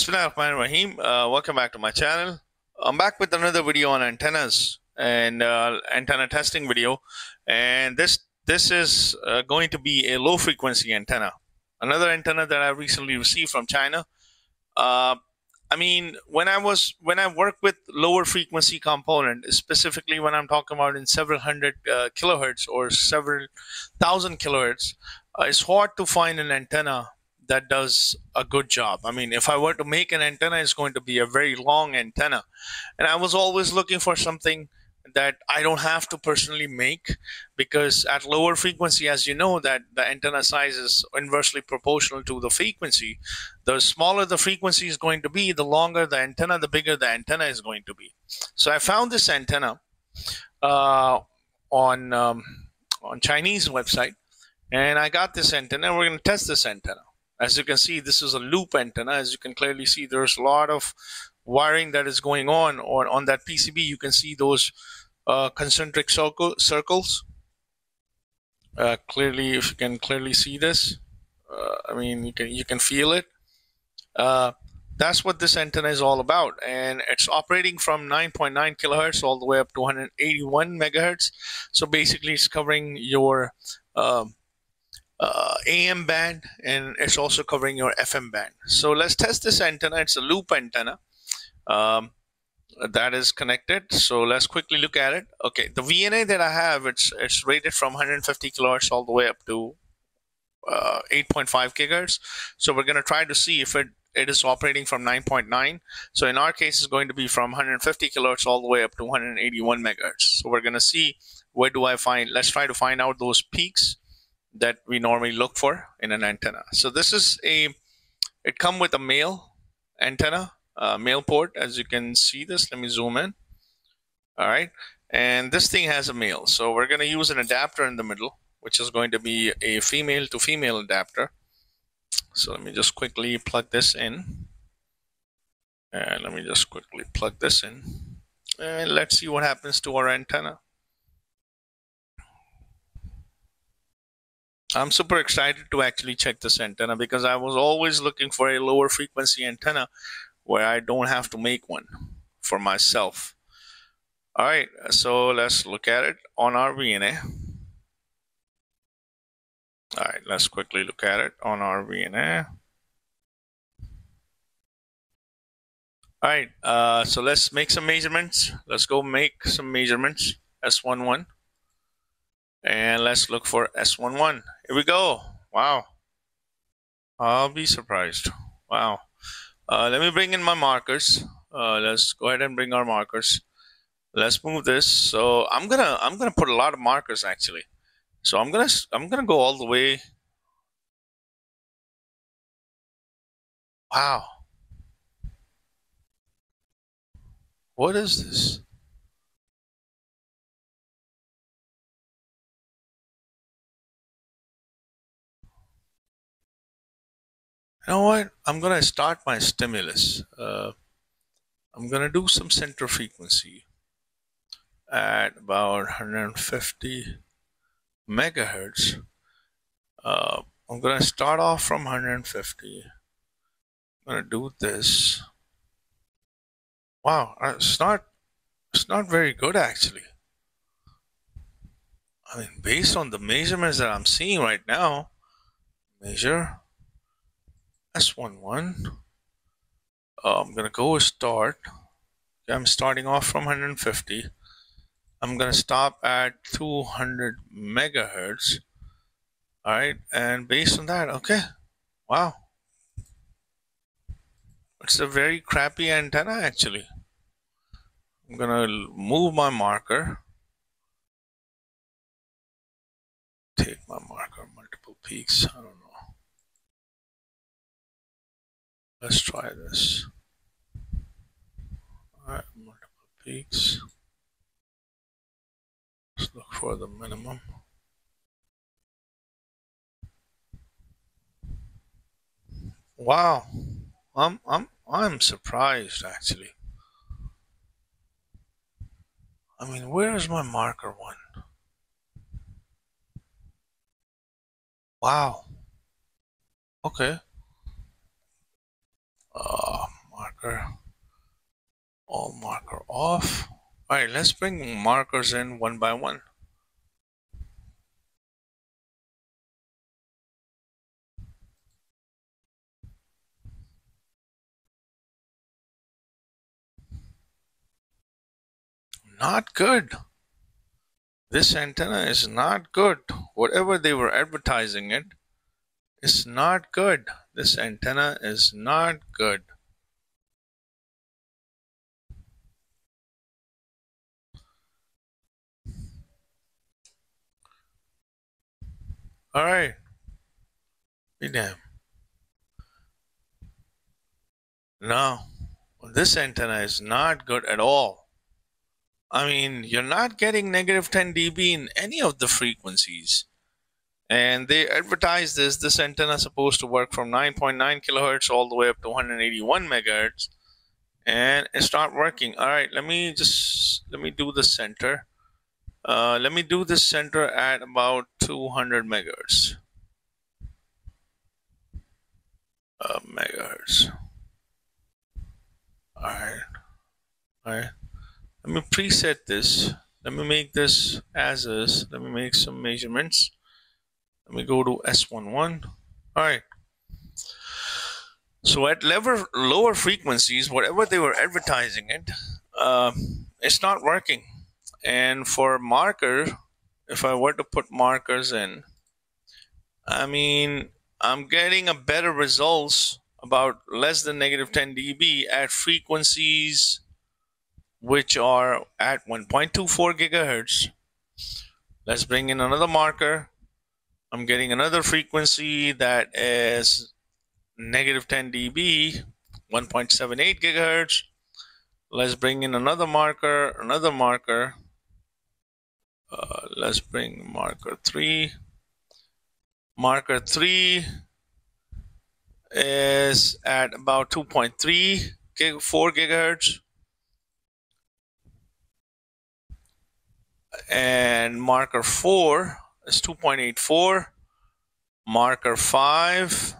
Bismillahirrahmanirrahim. Welcome back to my channel. I'm back with another video on antennas and antenna testing video. And this is going to be a low frequency antenna. Another antenna that I recently received from China. I mean, when I work with lower frequency component, specifically when I'm talking about in several hundred kilohertz or several thousand kilohertz, it's hard to find an antenna that does a good job. I mean, if I were to make an antenna, it's going to be a very long antenna. And I was always looking for something that I don't have to personally make, because at lower frequency, as you know, that the antenna size is inversely proportional to the frequency. The smaller the frequency is going to be, the longer the antenna, the bigger the antenna is going to be. So I found this antenna on Chinese website, and I got this antenna. We're going to test this antenna. As you can see, this is a loop antenna. As you can clearly see, there's a lot of wiring that is going on, or on that PCB. You can see those concentric circles. Clearly, if you can clearly see this, I mean, you can feel it. That's what this antenna is all about, and it's operating from 9.9 kilohertz all the way up to 181 megahertz. So basically, it's covering your AM band, and it's also covering your FM band. So let's test this antenna. It's a loop antenna that is connected. So let's quickly look at it. Okay, the VNA that I have, it's rated from 150 kilohertz all the way up to 8.5 gigahertz. So we're going to try to see if it is operating from 9.9. So in our case, it's going to be from 150 kilohertz all the way up to 181 megahertz. So we're going to see, where do I find, let's try to find out those peaks that we normally look for in an antenna. So this is it come with a male antenna, male port. As you can see this, let me zoom in. All right, and this thing has a male. So we're going to use an adapter in the middle, which is going to be a female to female adapter. So let me just quickly plug this in. And let me just quickly plug this in. And let's see what happens to our antenna. I'm super excited to actually check this antenna, because I was always looking for a lower frequency antenna where I don't have to make one for myself. All right, so let's look at it on our VNA. All right, let's quickly look at it on our VNA. All right, so let's make some measurements. Let's go make some measurements. S11. And let's look for S11. Here we go. Wow. I'll be surprised. Wow. Let me bring in my markers. Let's go ahead and bring our markers. Let's move this. So I'm gonna put a lot of markers actually. So I'm gonna go all the way. Wow. What is this? You know what? I'm gonna start my stimulus. I'm gonna do some center frequency at about 150 megahertz. I'm gonna start off from 150. I'm gonna do this. Wow, it's not very good actually. I mean, based on the measurements that I'm seeing right now, measure S11. I'm gonna go start. I'm starting off from 150. I'm gonna stop at 200 megahertz. All right, and based on that, okay, wow, it's a very crappy antenna actually. I'm gonna move my marker. Take my marker, multiple peaks. I don't know. Let's try this. All right, multiple peaks. Let's look for the minimum. Wow, I'm surprised actually. I mean, where is my marker one? Wow. Okay. marker, all marker off. All right, let's bring markers in one by one. Not good. This antenna is not good. Whatever they were advertising it, it's not good. This antenna is not good. All right. Be damn. No, this antenna is not good at all. I mean, you're not getting negative 10 dB in any of the frequencies. And they advertise this antenna is supposed to work from 9.9 kilohertz all the way up to 181 megahertz. And it's not working. All right, let me do the center. Let me do this center at about 200 megahertz. Megahertz. All right. Let me preset this. Let me make this as is. Let me make some measurements. Let me go to S11. All right. So at lower frequencies, whatever they were advertising it, it's not working. And for marker, if I were to put markers in, I mean, I'm getting a better results about less than negative 10 dB at frequencies which are at 1.24 gigahertz. Let's bring in another marker. I'm getting another frequency that is negative 10 dB, 1.78 gigahertz. Let's bring in another marker, let's bring marker 3. Marker 3 is at about 2.4 gigahertz. And marker 4 is 2.84. Marker 5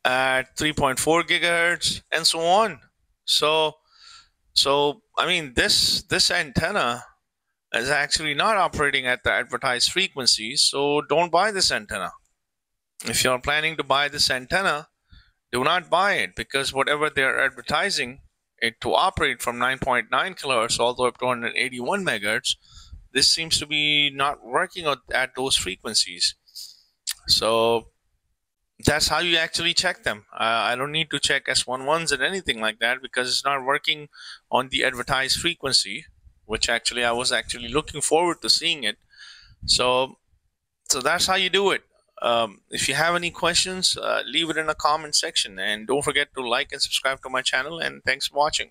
at 3.4 gigahertz, and so on. So I mean, this antenna is actually not operating at the advertised frequencies, so don't buy this antenna. If you're planning to buy this antenna, do not buy it, because whatever they're advertising it to operate from 9.9 kilohertz all the way up to 181 megahertz, this seems to be not working at those frequencies. So that's how you actually check them. I don't need to check S11s and anything like that, because it's not working on the advertised frequency, which actually I was actually looking forward to seeing it. So that's how you do it. If you have any questions, leave it in the comment section, and don't forget to like and subscribe to my channel, and thanks for watching.